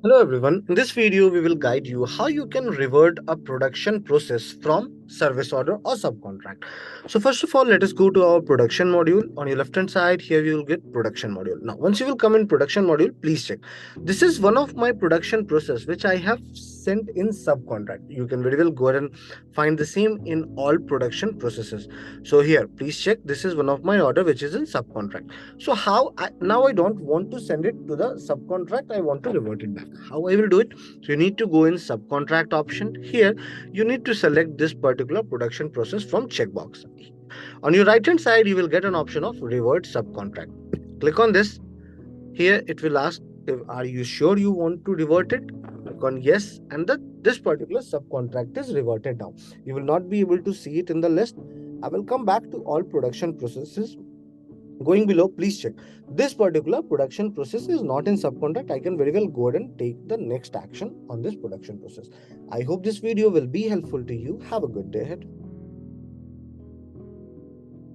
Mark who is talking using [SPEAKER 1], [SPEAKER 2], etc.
[SPEAKER 1] Hello everyone. In this video, we will guide you how you can revert a production process from service order or subcontract. So first of all, let us go to our production module. On your left hand side, here you will get production module. Now, once you will come in production module, please check. This is one of my production process which I have sent in subcontract. You can very well go ahead and find the same in all production processes. So here, please check. This is one of my order which is in subcontract. So now I don't want to send it to the subcontract. I want to revert it back. How I will do it? So you need to go in subcontract option. Here you need to select this particular production process from checkbox. On your right hand side, you will get an option of revert subcontract. Click on this. Here it will ask if are you sure you want to revert it. Click on yes, and this particular subcontract is reverted now. You will not be able to see it in the list. I will come back to all production processes. Going below, please check. This particular production process is not in subcontract. I can very well go ahead and take the next action on this production process. I hope this video will be helpful to you. Have a good day ahead.